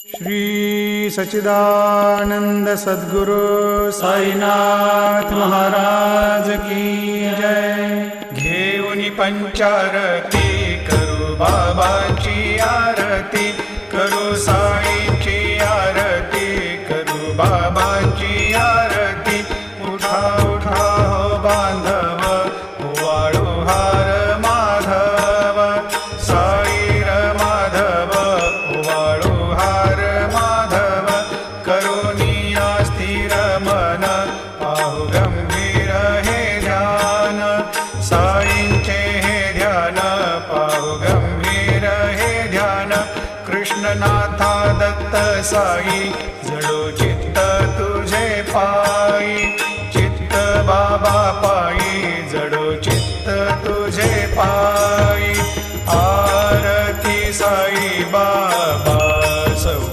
श्री सच्चिदानंद सद्गुरु साईनाथ महाराज की जय। घेऊन पंचारती करू बाबाची आरती, करू साईची आरती, करू बाबाची आरती। उठा उठा हो बांधव, वाळू हार माधव, साई र माधव, वाळू हार माधव। करुणिया स्थिर मन, पाहु गंभीर हे ध्यान, साईंचे हे ध्यान, पाहु गंभीर हे ध्यान। कृष्णनाथा दत्त साई, जडो चित्त